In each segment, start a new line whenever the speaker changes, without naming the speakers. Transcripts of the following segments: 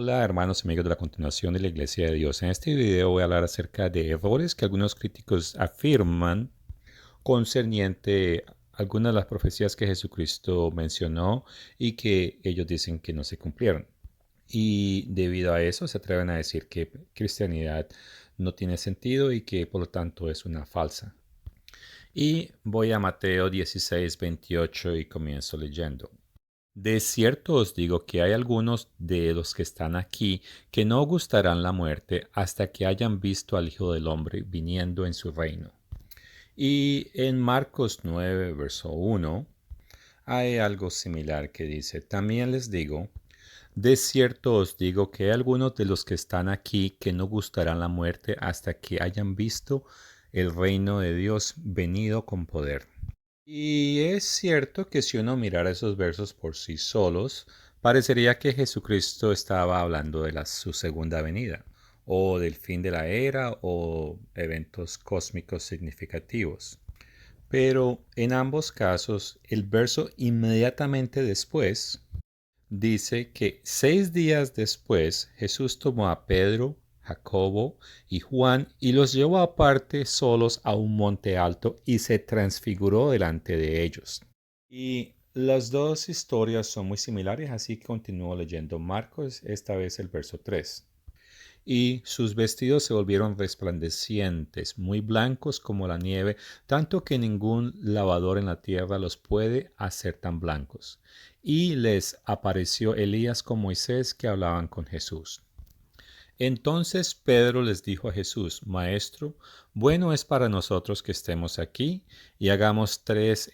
Hola hermanos y amigos de la continuación de la Iglesia de Dios. En este video voy a hablar acerca de errores que algunos críticos afirman concerniente a algunas de las profecías que Jesucristo mencionó y que ellos dicen que no se cumplieron. Y debido a eso se atreven a decir que cristianidad no tiene sentido y que por lo tanto es una falsa. Y voy a Mateo 16:28 y comienzo leyendo. De cierto os digo que hay algunos de los que están aquí que no gustarán la muerte hasta que hayan visto al Hijo del Hombre viniendo en su reino. Y en Marcos 9, verso 1, hay algo similar que dice, también les digo, de cierto os digo que hay algunos de los que están aquí que no gustarán la muerte hasta que hayan visto el reino de Dios venido con poder. Y es cierto que si uno mirara esos versos por sí solos, parecería que Jesucristo estaba hablando de su segunda venida, o del fin de la era, o eventos cósmicos significativos. Pero en ambos casos, el verso inmediatamente después dice que 6 días después Jesús tomó a Pedro, Jacobo y Juan y los llevó aparte solos a un monte alto y se transfiguró delante de ellos. Y las dos historias son muy similares, así que continúo leyendo Marcos, esta vez el verso 3. Y sus vestidos se volvieron resplandecientes, muy blancos como la nieve, tanto que ningún lavador en la tierra los puede hacer tan blancos. Y les apareció Elías con Moisés que hablaban con Jesús. Entonces Pedro les dijo a Jesús, Maestro, bueno es para nosotros que estemos aquí y hagamos tres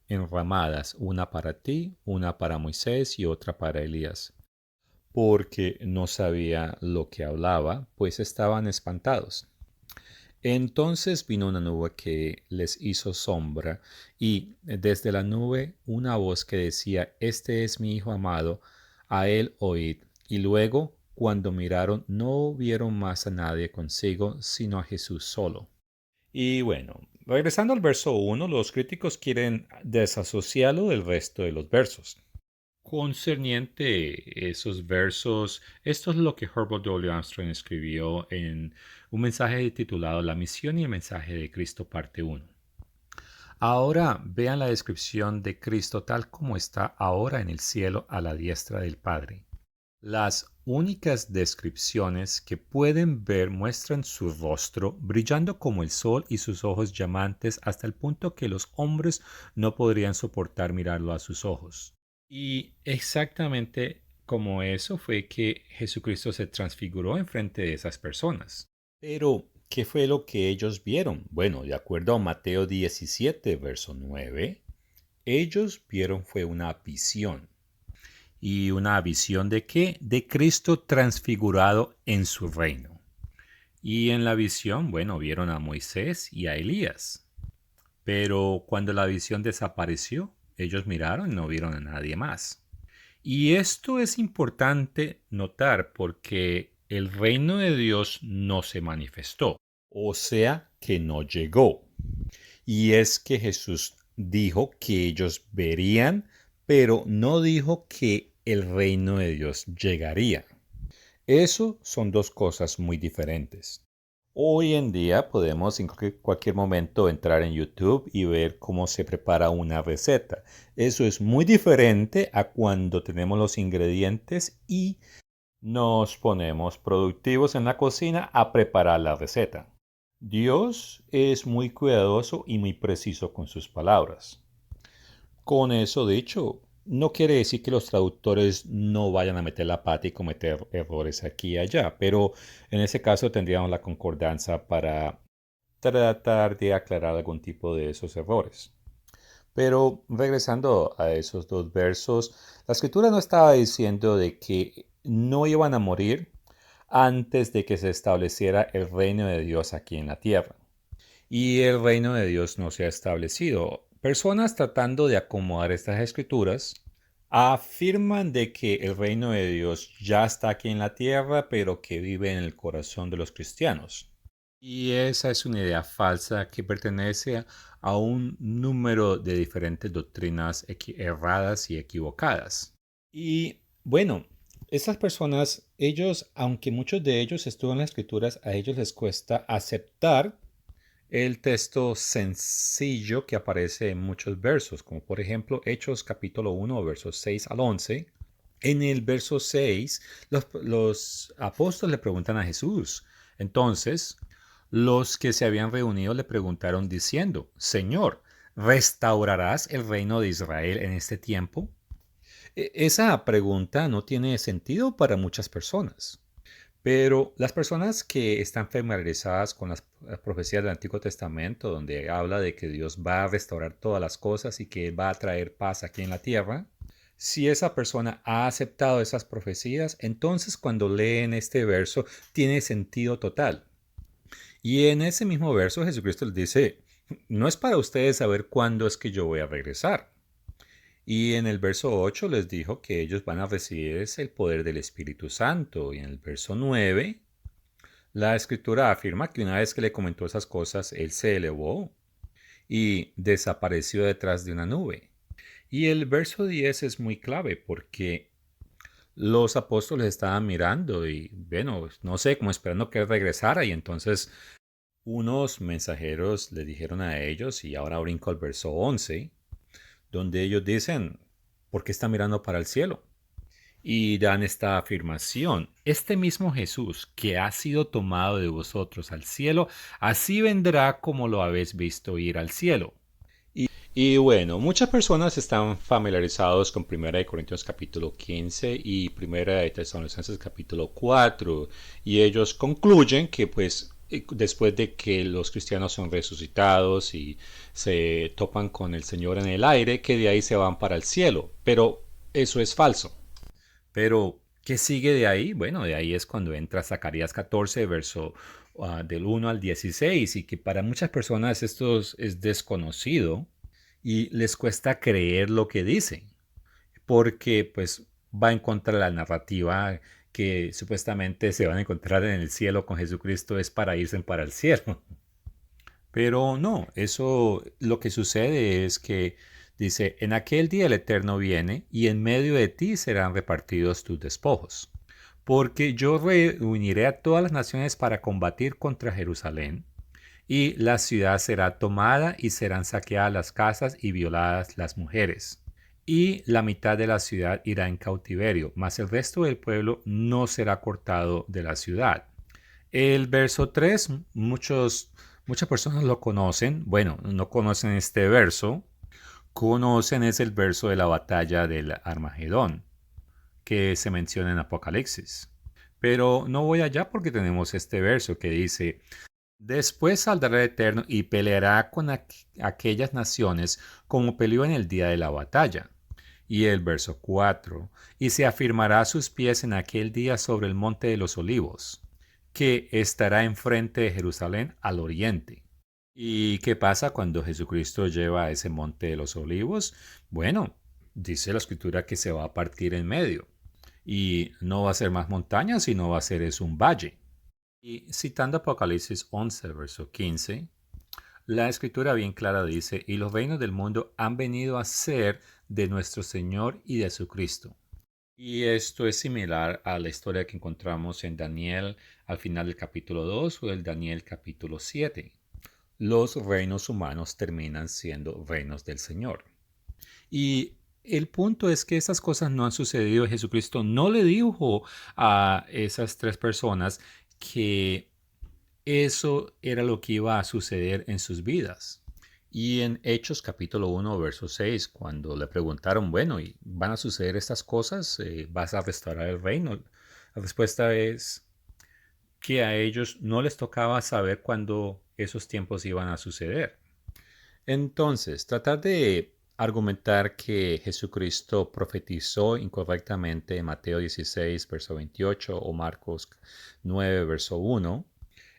enramadas, una para ti, una para Moisés y otra para Elías porque no sabía lo que hablaba, pues estaban espantados. Entonces vino una nube que les hizo sombra, y desde la nube una voz que decía, Este es mi Hijo amado, a él oíd. Y luego, cuando miraron, no vieron más a nadie consigo, sino a Jesús solo. Y bueno, regresando al verso 1, los críticos quieren desasociarlo del resto de los versos. Concerniente esos versos, esto es lo que Herbert W. Armstrong escribió en un mensaje titulado La misión y el mensaje de Cristo, parte 1. Ahora vean la descripción de Cristo tal como está ahora en el cielo a la diestra del Padre. Las únicas descripciones que pueden ver muestran su rostro brillando como el sol y sus ojos llamantes hasta el punto que los hombres no podrían soportar mirarlo a sus ojos. Y exactamente como eso fue que Jesucristo se transfiguró en frente de esas personas. Pero, ¿qué fue lo que ellos vieron? Bueno, de acuerdo a Mateo 17, verso 9, ellos vieron fue una visión. ¿Y una visión de qué? De Cristo transfigurado en su reino. Y en la visión, bueno, vieron a Moisés y a Elías. Pero cuando la visión desapareció, ellos miraron y no vieron a nadie más. Y esto es importante notar porque el reino de Dios no se manifestó, o sea que no llegó. Y es que Jesús dijo que ellos verían, pero no dijo que el reino de Dios llegaría. Eso son dos cosas muy diferentes. Hoy en día podemos en cualquier momento entrar en YouTube y ver cómo se prepara una receta. Eso es muy diferente a cuando tenemos los ingredientes y nos ponemos productivos en la cocina a preparar la receta. Dios es muy cuidadoso y muy preciso con sus palabras. Con eso dicho, no quiere decir que los traductores no vayan a meter la pata y cometer errores aquí y allá, pero en ese caso tendríamos la concordancia para tratar de aclarar algún tipo de esos errores. Pero regresando a esos dos versos, la escritura no estaba diciendo de que no iban a morir antes de que se estableciera el reino de Dios aquí en la tierra. Y el reino de Dios no se ha establecido. Personas tratando de acomodar estas escrituras afirman de que el reino de Dios ya está aquí en la tierra, pero que vive en el corazón de los cristianos. Y esa es una idea falsa que pertenece a un número de diferentes doctrinas erradas y equivocadas. Y bueno, Esas personas, ellos, aunque muchos de ellos estudian las escrituras, a ellos les cuesta aceptar el texto sencillo que aparece en muchos versos, como por ejemplo Hechos capítulo 1, versos 6 al 11. En el verso 6, los apóstoles le preguntan a Jesús. Entonces, los que se habían reunido le preguntaron diciendo, Señor, ¿restaurarás el reino de Israel en este tiempo? Esa pregunta no tiene sentido para muchas personas. Pero las personas que están familiarizadas con las profecías del Antiguo Testamento, donde habla de que Dios va a restaurar todas las cosas y que va a traer paz aquí en la tierra, si esa persona ha aceptado esas profecías, entonces cuando leen este verso tiene sentido total. Y en ese mismo verso Jesucristo les dice, no es para ustedes saber cuándo es que yo voy a regresar. Y en el verso 8 les dijo que ellos van a recibir el poder del Espíritu Santo. Y en el verso 9 la escritura afirma que una vez que le comentó esas cosas, él se elevó y desapareció detrás de una nube. Y el verso 10 es muy clave porque los apóstoles estaban mirando y, bueno, no sé, como esperando que él regresara. Y entonces unos mensajeros le dijeron a ellos, y ahora brinco al verso 11, donde ellos dicen, ¿por qué está mirando para el cielo? Y dan esta afirmación, este mismo Jesús que ha sido tomado de vosotros al cielo, así vendrá como lo habéis visto ir al cielo. Y bueno, muchas personas están familiarizados con 1 Corintios capítulo 15 y 1 Tesalonicenses capítulo 4, y ellos concluyen que pues después de que los cristianos son resucitados y se topan con el Señor en el aire, que de ahí se van para el cielo. Pero eso es falso. Pero, ¿qué sigue de ahí? Bueno, de ahí es cuando entra Zacarías 14, verso del 1 al 16, y que para muchas personas esto es desconocido y les cuesta creer lo que dicen, porque pues va en contra de la narrativa que supuestamente se van a encontrar en el cielo con Jesucristo es para irse para el cielo. Pero no, eso lo que sucede es que dice, en aquel día el Eterno viene y en medio de ti serán repartidos tus despojos. Porque yo reuniré a todas las naciones para combatir contra Jerusalén, y la ciudad será tomada y serán saqueadas las casas y violadas las mujeres. Y la mitad de la ciudad irá en cautiverio, mas el resto del pueblo no será cortado de la ciudad. El verso 3, muchas personas lo conocen. Bueno, no conocen este verso. Conocen es el verso de la batalla del Armagedón, que se menciona en Apocalipsis. Pero no voy allá porque tenemos este verso que dice, después saldrá el Eterno y peleará con aquellas naciones como peleó en el día de la batalla. Y el verso 4, y se afirmará a sus pies en aquel día sobre el monte de los olivos, que estará enfrente de Jerusalén al oriente. ¿Y qué pasa cuando Jesucristo lleva a ese monte de los olivos? Bueno, dice la escritura que se va a partir en medio. Y no va a ser más montaña, sino va a ser es un valle. Y citando Apocalipsis 11, verso 15, la escritura bien clara dice, y los reinos del mundo han venido a ser de nuestro Señor y de su Cristo. Y esto es similar a la historia que encontramos en Daniel al final del capítulo 2 o el Daniel capítulo 7. Los reinos humanos terminan siendo reinos del Señor. Y el punto es que esas cosas no han sucedido. Jesucristo no le dijo a esas tres personas que eso era lo que iba a suceder en sus vidas. Y en Hechos capítulo 1, verso 6, cuando le preguntaron, bueno, ¿y van a suceder estas cosas? ¿Vas a restaurar el reino? La respuesta es que a ellos no les tocaba saber cuándo esos tiempos iban a suceder. Entonces, tratar de argumentar que Jesucristo profetizó incorrectamente en Mateo 16, verso 28 o Marcos 9, verso 1,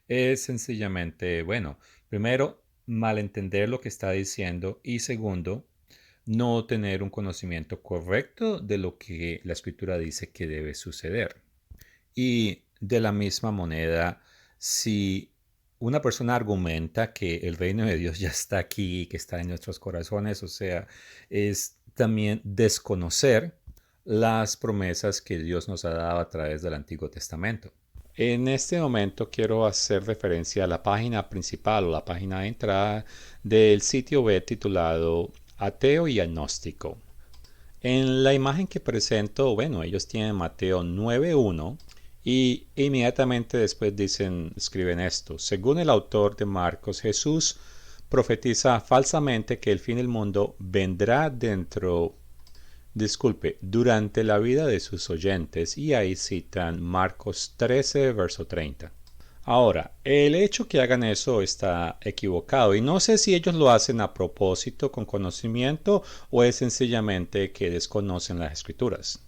es sencillamente, bueno, primero, malentender lo que está diciendo y segundo, no tener un conocimiento correcto de lo que la escritura dice que debe suceder. Y de la misma moneda, si una persona argumenta que el reino de Dios ya está aquí, que está en nuestros corazones, o sea, es también desconocer las promesas que Dios nos ha dado a través del Antiguo Testamento. En este momento quiero hacer referencia a la página principal o la página de entrada del sitio web titulado Ateo y Agnóstico. En la imagen que presento, bueno, ellos tienen Mateo 9:1 y inmediatamente después escriben esto. Según el autor de Marcos, Jesús profetiza falsamente que el fin del mundo vendrá durante la vida de sus oyentes, y ahí citan Marcos 13, verso 30. Ahora, el hecho que hagan eso está equivocado y no sé si ellos lo hacen a propósito, con conocimiento, o es sencillamente que desconocen las escrituras.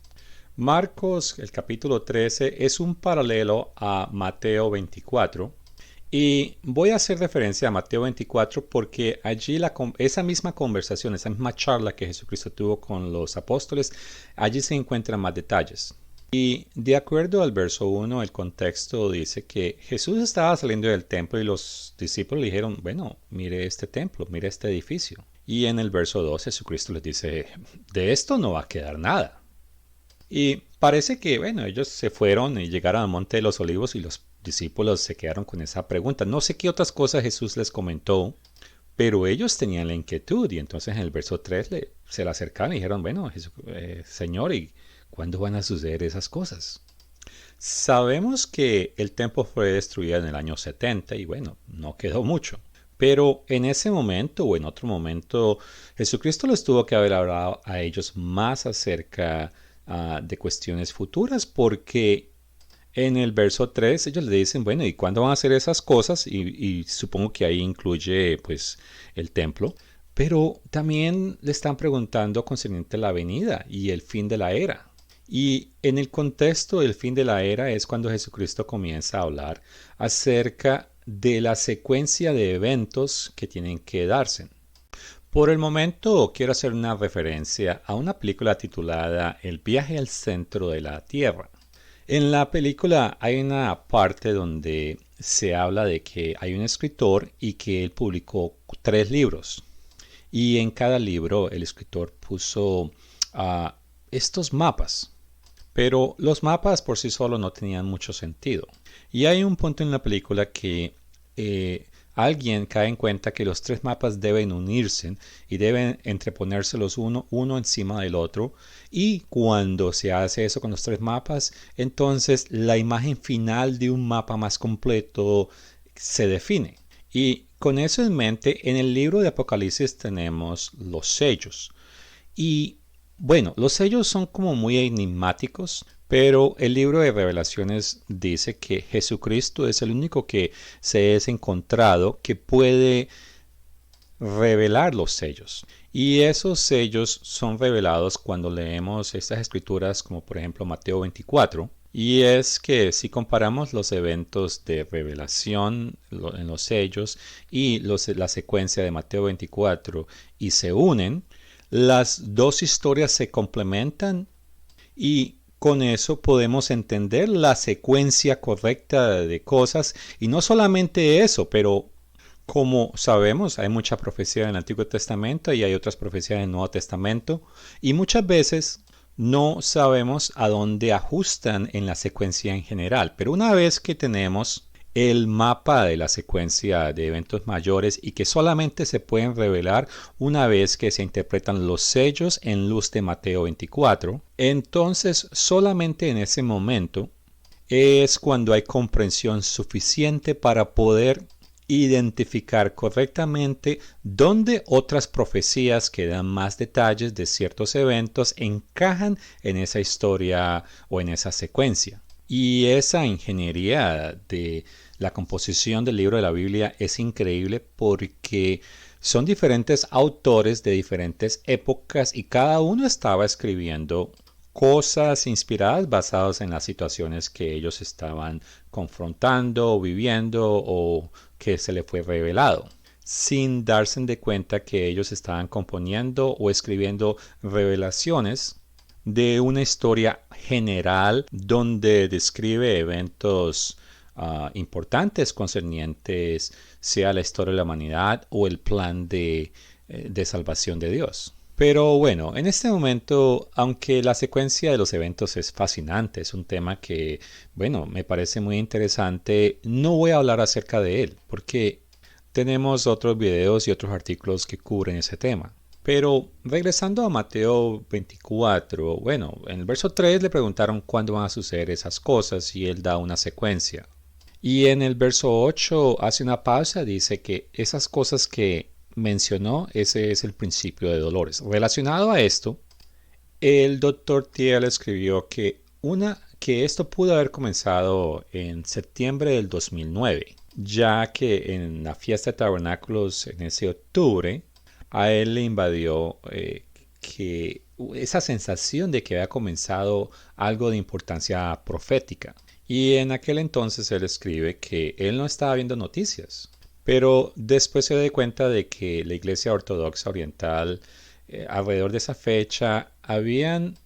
Marcos, el capítulo 13, es un paralelo a Mateo 24. Y voy a hacer referencia a Mateo 24 porque allí esa misma conversación, esa misma charla que Jesucristo tuvo con los apóstoles, allí se encuentran más detalles. Y de acuerdo al verso 1, el contexto dice que Jesús estaba saliendo del templo y los discípulos le dijeron, bueno, mire este templo, mire este edificio. Y en el verso 2 Jesucristo les dice, de esto no va a quedar nada. Y parece que, bueno, ellos se fueron y llegaron al Monte de los Olivos y los discípulos se quedaron con esa pregunta. No sé qué otras cosas Jesús les comentó, pero ellos tenían la inquietud y entonces en el verso 3 se le acercaron y dijeron, bueno, Señor, ¿y cuándo van a suceder esas cosas? Sabemos que el templo fue destruido en el año 70 y bueno, no quedó mucho. Pero en ese momento o en otro momento, Jesucristo les tuvo que haber hablado a ellos más acerca de cuestiones futuras, porque en el verso 3 ellos le dicen, bueno, ¿y cuándo van a hacer esas cosas? Y supongo que ahí incluye pues el templo. Pero también le están preguntando concerniente a la venida y el fin de la era. Y en el contexto del fin de la era es cuando Jesucristo comienza a hablar acerca de la secuencia de eventos que tienen que darse. Por el momento quiero hacer una referencia a una película titulada El viaje al centro de la Tierra. En la película hay una parte donde se habla de que hay un escritor y que él publicó 3 libros. Y en cada libro el escritor puso estos mapas. Pero los mapas por sí solos no tenían mucho sentido. Y hay un punto en la película que alguien cae en cuenta que los 3 mapas deben unirse y deben entreponérselos uno encima del otro. Y cuando se hace eso con los 3 mapas, entonces la imagen final de un mapa más completo se define. Y con eso en mente, en el libro de Apocalipsis tenemos los sellos. Y bueno, los sellos son como muy enigmáticos, pero el libro de Revelaciones dice que Jesucristo es el único que se es encontrado que puede revelar los sellos. Y esos sellos son revelados cuando leemos estas escrituras, como por ejemplo Mateo 24. Y es que si comparamos los eventos de revelación en los sellos y la secuencia de Mateo 24 y se unen, las dos historias se complementan y con eso podemos entender la secuencia correcta de cosas. Y no solamente eso, pero como sabemos, hay mucha profecía en el Antiguo Testamento y hay otras profecías en el Nuevo Testamento. Y muchas veces no sabemos a dónde ajustan en la secuencia en general. Pero una vez que tenemos el mapa de la secuencia de eventos mayores y que solamente se pueden revelar una vez que se interpretan los sellos en luz de Mateo 24, entonces solamente en ese momento es cuando hay comprensión suficiente para poder identificar correctamente dónde otras profecías que dan más detalles de ciertos eventos encajan en esa historia o en esa secuencia. Y esa ingeniería de la composición del libro de la Biblia es increíble porque son diferentes autores de diferentes épocas y cada uno estaba escribiendo cosas inspiradas basadas en las situaciones que ellos estaban confrontando o viviendo o que se les fue revelado, sin darse de cuenta que ellos estaban componiendo o escribiendo revelaciones de una historia general donde describe eventos importantes concernientes sea la historia de la humanidad o el plan de salvación de Dios. Pero bueno, en este momento, aunque la secuencia de los eventos es fascinante, es un tema que, bueno, me parece muy interesante, no voy a hablar acerca de él, porque tenemos otros videos y otros artículos que cubren ese tema. Pero regresando a Mateo 24, bueno, en el verso 3 le preguntaron cuándo van a suceder esas cosas y él da una secuencia. Y en el verso 8 hace una pausa, dice que esas cosas que mencionó, ese es el principio de dolores. Relacionado a esto, el doctor Thiel escribió que esto pudo haber comenzado en septiembre del 2009, ya que en la fiesta de tabernáculos en ese octubre, a él le invadió que esa sensación de que había comenzado algo de importancia profética. Y en aquel entonces él escribe que él no estaba viendo noticias, pero después se dio cuenta de que la Iglesia Ortodoxa Oriental alrededor de esa fecha habían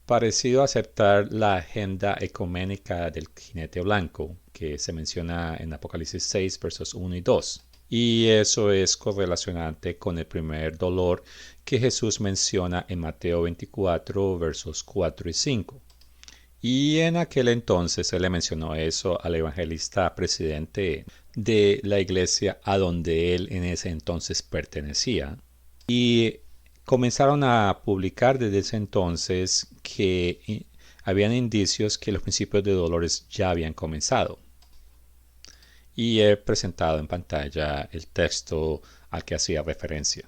parecido aceptar la agenda ecuménica del jinete blanco que se menciona en Apocalipsis 6 versos 1 y 2. Y eso es correlacionante con el primer dolor que Jesús menciona en Mateo 24 versos 4 y 5. Y en aquel entonces él le mencionó eso al evangelista presidente de la iglesia a donde él en ese entonces pertenecía. Y comenzaron a publicar desde ese entonces que habían indicios que los principios de dolores ya habían comenzado. Y he presentado en pantalla el texto al que hacía referencia.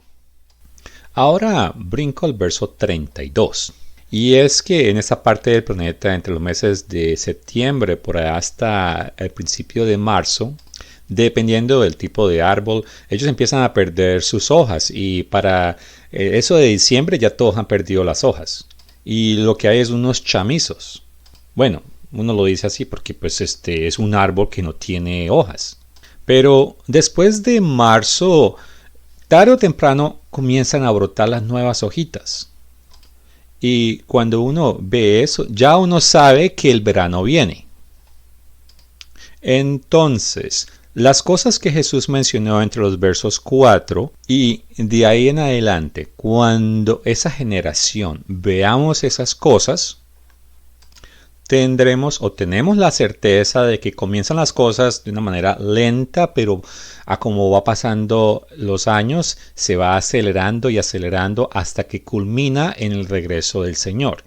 Ahora brinco al verso 32. Y es que en esa parte del planeta, entre los meses de septiembre por allá hasta el principio de marzo, dependiendo del tipo de árbol, ellos empiezan a perder sus hojas. Y para eso de diciembre ya todos han perdido las hojas. Y lo que hay es unos chamizos. Bueno, uno lo dice así porque pues este es un árbol que no tiene hojas. Pero después de marzo, tarde o temprano comienzan a brotar las nuevas hojitas. Y cuando uno ve eso, ya uno sabe que el verano viene. Entonces, las cosas que Jesús mencionó entre los versos 4 y de ahí en adelante, cuando esa generación veamos esas cosas, tendremos o tenemos la certeza de que comienzan las cosas de una manera lenta, pero a como va pasando los años, se va acelerando y acelerando hasta que culmina en el regreso del Señor.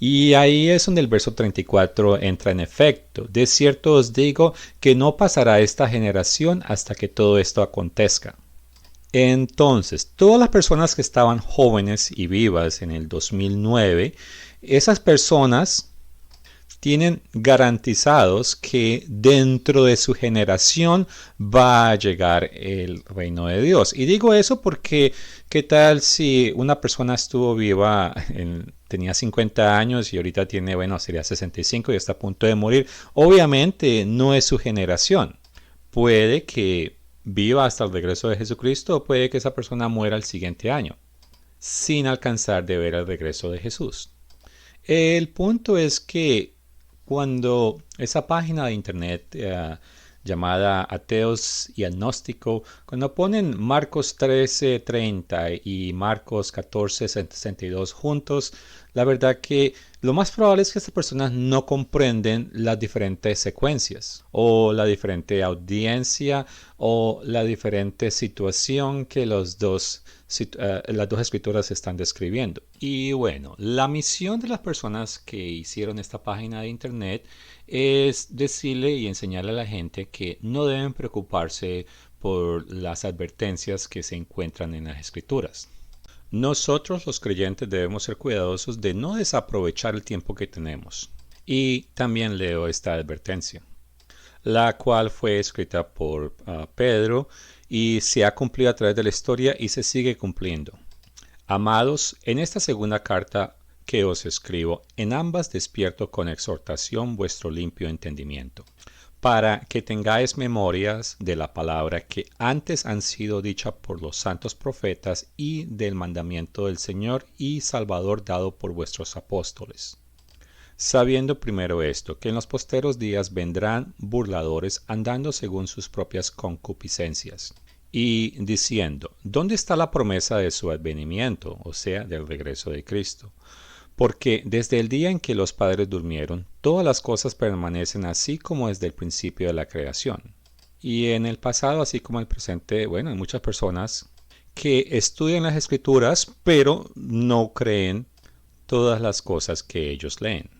Y ahí es donde el verso 34 entra en efecto. De cierto os digo que no pasará esta generación hasta que todo esto acontezca. Entonces, todas las personas que estaban jóvenes y vivas en el 2009, esas personas tienen garantizados que dentro de su generación va a llegar el reino de Dios. Y digo eso porque, ¿qué tal si una persona estuvo viva, tenía 50 años y ahorita tiene, bueno, sería 65 y está a punto de morir? Obviamente no es su generación. Puede que viva hasta el regreso de Jesucristo o puede que esa persona muera el siguiente año, sin alcanzar de ver el regreso de Jesús. El punto es que cuando esa página de internet llamada Ateos y Agnóstico, cuando ponen Marcos 13:30 y Marcos 14:62 juntos, la verdad que lo más probable es que estas personas no comprenden las diferentes secuencias o la diferente audiencia o la diferente situación que las dos escrituras están describiendo. Y bueno, la misión de las personas que hicieron esta página de internet es decirle y enseñarle a la gente que no deben preocuparse por las advertencias que se encuentran en las escrituras. Nosotros los creyentes debemos ser cuidadosos de no desaprovechar el tiempo que tenemos. Y también leo esta advertencia, la cual fue escrita por Pedro y se ha cumplido a través de la historia y se sigue cumpliendo. Amados, en esta segunda carta que os escribo, en ambas despierto con exhortación vuestro limpio entendimiento, para que tengáis memorias de la palabra que antes han sido dicha por los santos profetas y del mandamiento del Señor y Salvador dado por vuestros apóstoles. Sabiendo primero esto, que en los posteros días vendrán burladores andando según sus propias concupiscencias, y diciendo, ¿dónde está la promesa de su advenimiento, o sea, del regreso de Cristo? Porque desde el día en que los padres durmieron, todas las cosas permanecen así como desde el principio de la creación. Y en el pasado, así como en el presente, bueno, hay muchas personas que estudian las escrituras, pero no creen todas las cosas que ellos leen.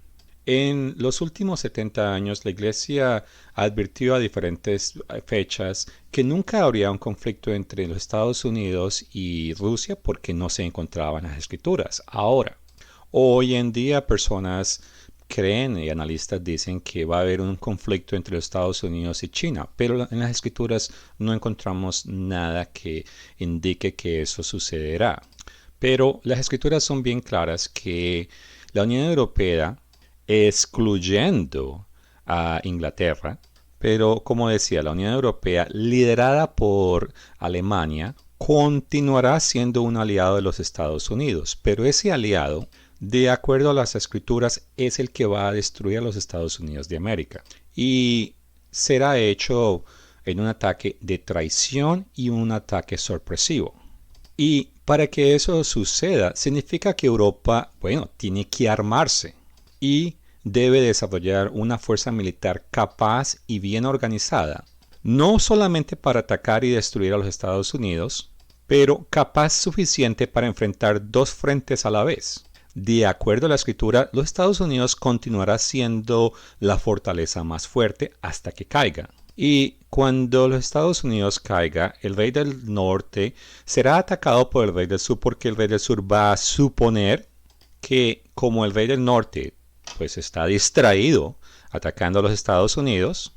En los últimos 70 años, la Iglesia advirtió a diferentes fechas que nunca habría un conflicto entre los Estados Unidos y Rusia porque no se encontraban las escrituras. Ahora, hoy en día personas creen y analistas dicen que va a haber un conflicto entre los Estados Unidos y China, pero en las escrituras no encontramos nada que indique que eso sucederá. Pero las escrituras son bien claras que la Unión Europea, excluyendo a Inglaterra, pero como decía, la Unión Europea, liderada por Alemania, continuará siendo un aliado de los Estados Unidos, pero ese aliado, de acuerdo a las escrituras, es el que va a destruir a los Estados Unidos de América. Y será hecho en un ataque de traición y un ataque sorpresivo. Y para que eso suceda, significa que Europa, bueno, tiene que armarse y debe desarrollar una fuerza militar capaz y bien organizada, no solamente para atacar y destruir a los Estados Unidos, pero capaz suficiente para enfrentar dos frentes a la vez. De acuerdo a la escritura, los Estados Unidos continuará siendo la fortaleza más fuerte hasta que caiga. Y cuando los Estados Unidos caiga, el rey del norte será atacado por el rey del sur porque el rey del sur va a suponer que como el rey del norte pues está distraído atacando a los Estados Unidos,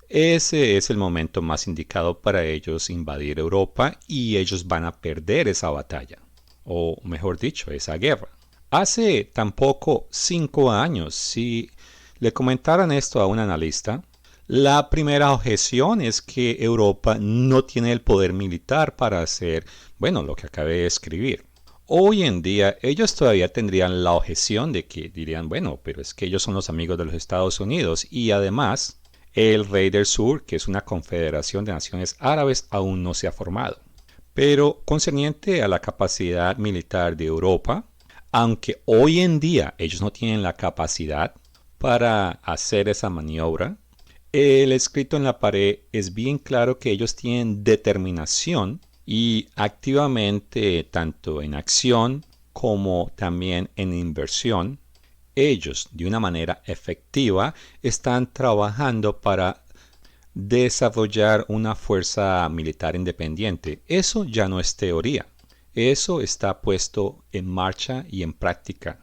ese es el momento más indicado para ellos invadir Europa y ellos van a perder esa batalla, o mejor dicho, esa guerra. Hace tampoco 5 años, si le comentaran esto a un analista, la primera objeción es que Europa no tiene el poder militar para hacer, bueno, lo que acabé de escribir. Hoy en día ellos todavía tendrían la objeción de que dirían, bueno, pero es que ellos son los amigos de los Estados Unidos y además el Rey del Sur, que es una confederación de naciones árabes, aún no se ha formado. Pero concerniente a la capacidad militar de Europa, aunque hoy en día ellos no tienen la capacidad para hacer esa maniobra, el escrito en la pared es bien claro que ellos tienen determinación y activamente, tanto en acción como también en inversión, ellos de una manera efectiva están trabajando para desarrollar una fuerza militar independiente. Eso ya no es teoría, eso está puesto en marcha y en práctica.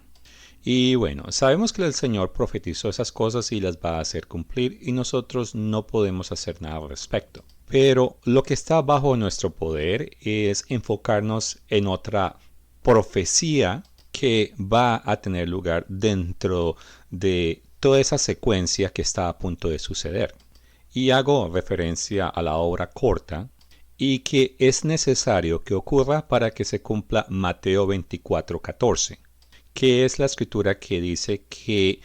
Y bueno, sabemos que el Señor profetizó esas cosas y las va a hacer cumplir y nosotros no podemos hacer nada al respecto. Pero lo que está bajo nuestro poder es enfocarnos en otra profecía que va a tener lugar dentro de toda esa secuencia que está a punto de suceder. Y hago referencia a la obra corta y que es necesario que ocurra para que se cumpla Mateo 24:14, que es la escritura que dice que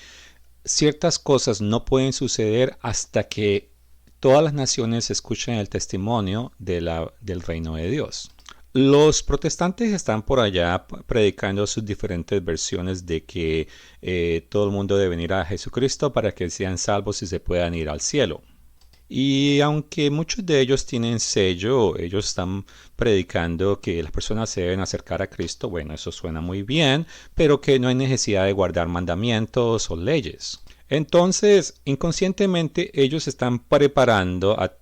ciertas cosas no pueden suceder hasta que todas las naciones escuchen el testimonio del reino de Dios. Los protestantes están por allá predicando sus diferentes versiones de que todo el mundo debe venir a Jesucristo para que sean salvos y se puedan ir al cielo. Y aunque muchos de ellos tienen sello, ellos están predicando que las personas se deben acercar a Cristo. Bueno, eso suena muy bien, pero que no hay necesidad de guardar mandamientos o leyes. Entonces, inconscientemente, ellos están preparando a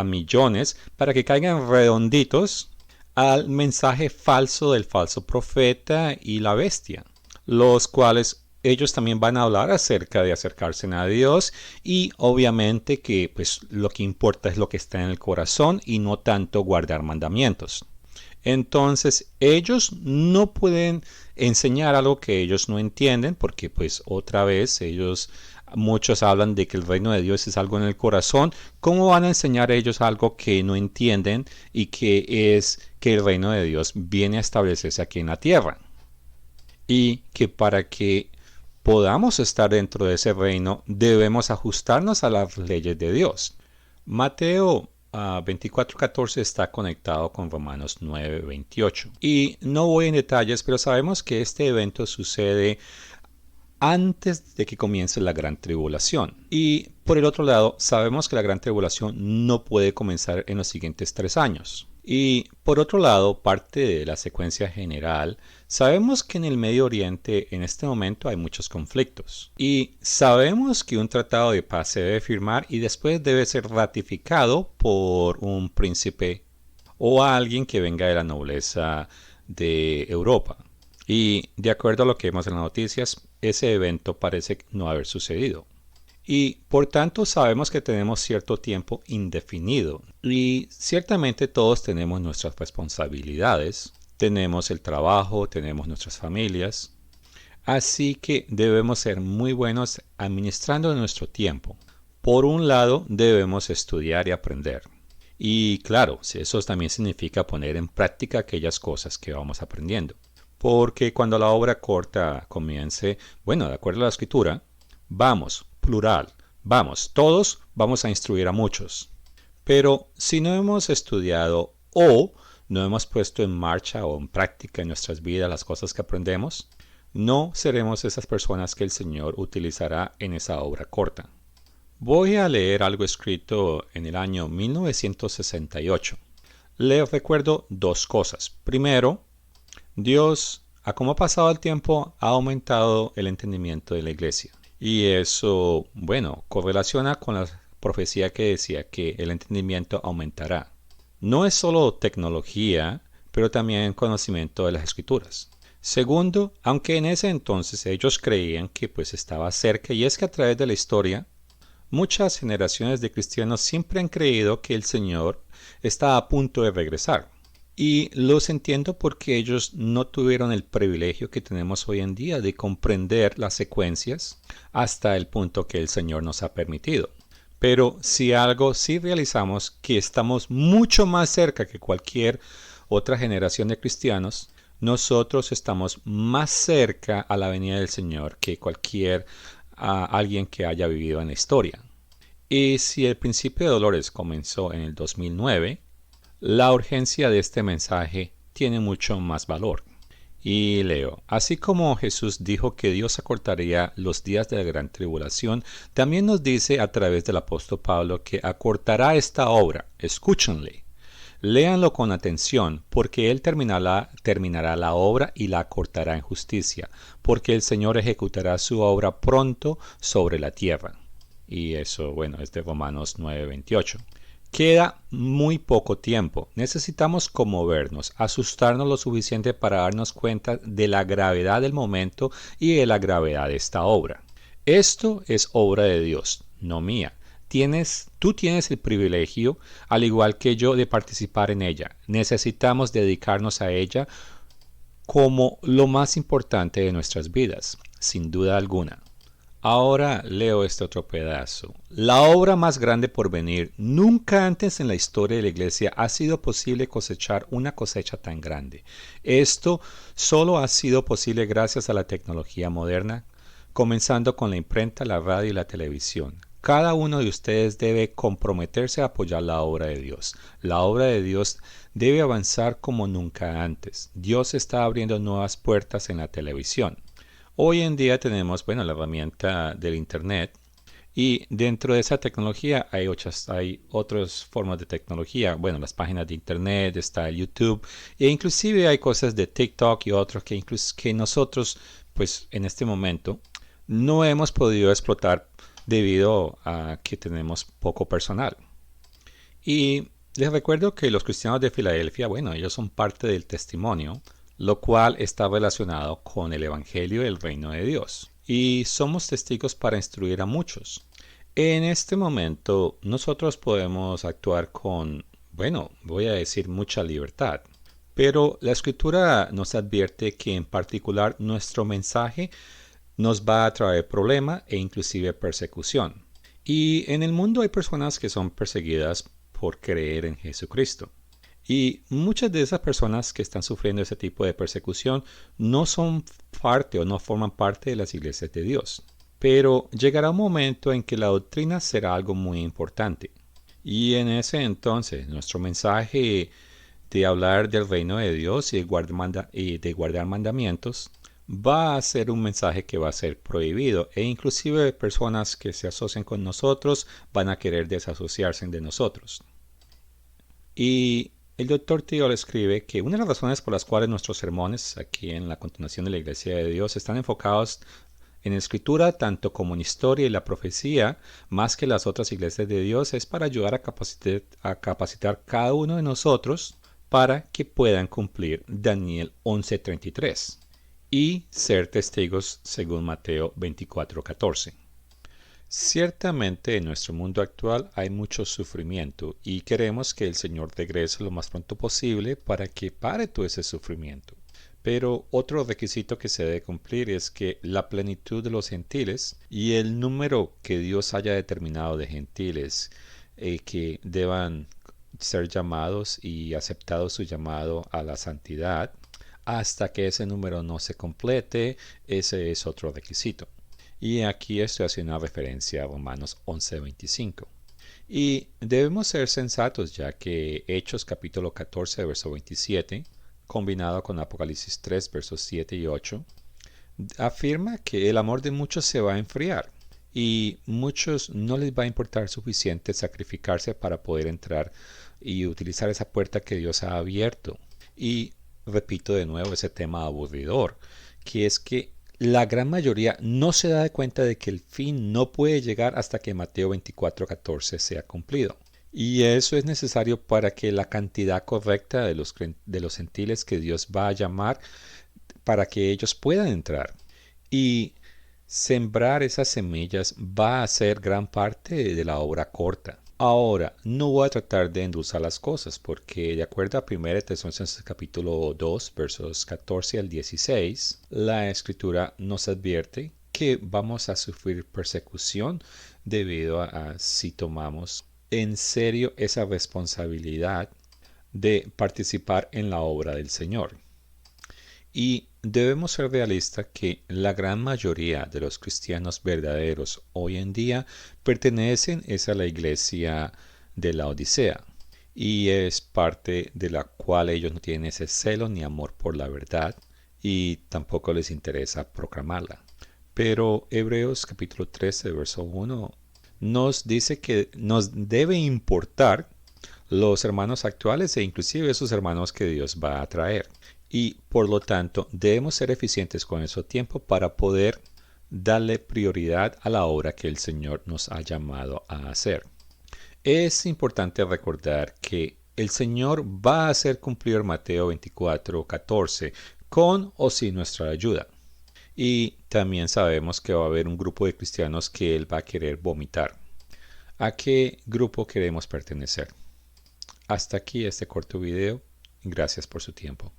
millones para que caigan redonditos al mensaje falso del falso profeta y la bestia, los cuales ellos también van a hablar acerca de acercarse a Dios y obviamente que pues lo que importa es lo que está en el corazón y no tanto guardar mandamientos. Entonces ellos no pueden enseñar algo que ellos no entienden porque pues otra vez muchos hablan de que el reino de Dios es algo en el corazón. ¿Cómo van a enseñar ellos algo que no entienden y que es que el reino de Dios viene a establecerse aquí en la tierra? Y que para que podamos estar dentro de ese reino debemos ajustarnos a las leyes de Dios. Mateo 24:14 está conectado con Romanos 9:28. Y no voy en detalles, pero sabemos que este evento sucede antes de que comience la gran tribulación. Y por el otro lado, sabemos que la gran tribulación no puede comenzar en los siguientes 3 años. Y por otro lado, parte de la secuencia general, sabemos que en el Medio Oriente en este momento hay muchos conflictos. Y sabemos que un tratado de paz se debe firmar y después debe ser ratificado por un príncipe o alguien que venga de la nobleza de Europa. Y de acuerdo a lo que vemos en las noticias, ese evento parece no haber sucedido. Y por tanto sabemos que tenemos cierto tiempo indefinido. Y ciertamente todos tenemos nuestras responsabilidades. Tenemos el trabajo, tenemos nuestras familias. Así que debemos ser muy buenos administrando nuestro tiempo. Por un lado, debemos estudiar y aprender. Y claro, eso también significa poner en práctica aquellas cosas que vamos aprendiendo. Porque cuando la obra corta comience, bueno, de acuerdo a la escritura, vamos, plural, vamos, todos vamos a instruir a muchos. Pero si no hemos estudiado o no hemos puesto en marcha o en práctica en nuestras vidas las cosas que aprendemos, no seremos esas personas que el Señor utilizará en esa obra corta. Voy a leer algo escrito en el año 1968. Les recuerdo dos cosas. Primero, Dios, a cómo ha pasado el tiempo, ha aumentado el entendimiento de la iglesia. Y eso, bueno, correlaciona con la profecía que decía que el entendimiento aumentará. No es solo tecnología, pero también conocimiento de las escrituras. Segundo, aunque en ese entonces ellos creían que pues estaba cerca, y es que a través de la historia, muchas generaciones de cristianos siempre han creído que el Señor está a punto de regresar. Y los entiendo porque ellos no tuvieron el privilegio que tenemos hoy en día de comprender las secuencias hasta el punto que el Señor nos ha permitido. Pero si algo sí realizamos, que estamos mucho más cerca que cualquier otra generación de cristianos, nosotros estamos más cerca a la venida del Señor que cualquier alguien que haya vivido en la historia. Y si el principio de dolores comenzó en el 2009, la urgencia de este mensaje tiene mucho más valor. Y leo, así como Jesús dijo que Dios acortaría los días de la gran tribulación, también nos dice a través del apóstol Pablo que acortará esta obra. Escúchenle. Léanlo con atención, porque Él terminará la obra y la acortará en justicia, porque el Señor ejecutará su obra pronto sobre la tierra. Y eso, bueno, es de Romanos 9:28. Queda muy poco tiempo. Necesitamos conmovernos, asustarnos lo suficiente para darnos cuenta de la gravedad del momento y de la gravedad de esta obra. Esto es obra de Dios, no mía. Tú tienes el privilegio, al igual que yo, de participar en ella. Necesitamos dedicarnos a ella como lo más importante de nuestras vidas, sin duda alguna. Ahora leo este otro pedazo. La obra más grande por venir. Nunca antes en la historia de la iglesia ha sido posible cosechar una cosecha tan grande. Esto solo ha sido posible gracias a la tecnología moderna, comenzando con la imprenta, la radio y la televisión. Cada uno de ustedes debe comprometerse a apoyar la obra de Dios. La obra de Dios debe avanzar como nunca antes. Dios está abriendo nuevas puertas en la televisión. Hoy en día tenemos, bueno, la herramienta del Internet y dentro de esa tecnología hay otras formas de tecnología. Bueno, las páginas de Internet, está el YouTube e inclusive hay cosas de TikTok y otros que nosotros, pues en este momento, no hemos podido explotar debido a que tenemos poco personal. Y les recuerdo que los cristianos de Filadelfia, bueno, ellos son parte del testimonio, lo cual está relacionado con el Evangelio del Reino de Dios. Y somos testigos para instruir a muchos. En este momento nosotros podemos actuar con, bueno, voy a decir mucha libertad. Pero la Escritura nos advierte que en particular nuestro mensaje nos va a traer problema e inclusive persecución. Y en el mundo hay personas que son perseguidas por creer en Jesucristo. Y muchas de esas personas que están sufriendo ese tipo de persecución no son parte o no forman parte de las iglesias de Dios. Pero llegará un momento en que la doctrina será algo muy importante. Y en ese entonces, nuestro mensaje de hablar del reino de Dios y de guardar mandamientos va a ser un mensaje que va a ser prohibido e inclusive personas que se asocian con nosotros van a querer desasociarse de nosotros. Y el doctor Teal escribe que una de las razones por las cuales nuestros sermones aquí en la continuación de la Iglesia de Dios están enfocados en escritura tanto como en historia y la profecía, más que las otras iglesias de Dios, es para ayudar a capacitar cada uno de nosotros para que puedan cumplir Daniel 11:33 y ser testigos según Mateo 24:14. Ciertamente en nuestro mundo actual hay mucho sufrimiento y queremos que el Señor regrese lo más pronto posible para que pare todo ese sufrimiento. Pero otro requisito que se debe cumplir es que la plenitud de los gentiles y el número que Dios haya determinado de gentiles que deban ser llamados y aceptado su llamado a la santidad, hasta que ese número no se complete, ese es otro requisito. Y aquí estoy haciendo una referencia a Romanos 11:25. Y debemos ser sensatos ya que Hechos capítulo 14, verso 27, combinado con Apocalipsis 3, versos 7 y 8, afirma que el amor de muchos se va a enfriar y muchos no les va a importar suficiente sacrificarse para poder entrar y utilizar esa puerta que Dios ha abierto. Y repito de nuevo ese tema aburridor, que es que la gran mayoría no se da cuenta de que el fin no puede llegar hasta que Mateo 24:14 sea cumplido. Y eso es necesario para que la cantidad correcta de los gentiles que Dios va a llamar para que ellos puedan entrar. Y sembrar esas semillas va a ser gran parte de la obra corta. Ahora, no voy a tratar de endulzar las cosas porque de acuerdo a 1 Tesalonicenses capítulo 2 versos 14 al 16, la escritura nos advierte que vamos a sufrir persecución debido a si tomamos en serio esa responsabilidad de participar en la obra del Señor. Y debemos ser realistas que la gran mayoría de los cristianos verdaderos hoy en día pertenecen a la iglesia de la Odisea y es parte de la cual ellos no tienen ese celo ni amor por la verdad y tampoco les interesa proclamarla. Pero Hebreos capítulo 13, verso 1 nos dice que nos debe importar los hermanos actuales e inclusive esos hermanos que Dios va a traer. Y por lo tanto debemos ser eficientes con ese tiempo para poder darle prioridad a la obra que el Señor nos ha llamado a hacer. Es importante recordar que el Señor va a hacer cumplir Mateo 24:14 con o sin nuestra ayuda. Y también sabemos que va a haber un grupo de cristianos que Él va a querer vomitar. ¿A qué grupo queremos pertenecer? Hasta aquí este corto video. Gracias por su tiempo.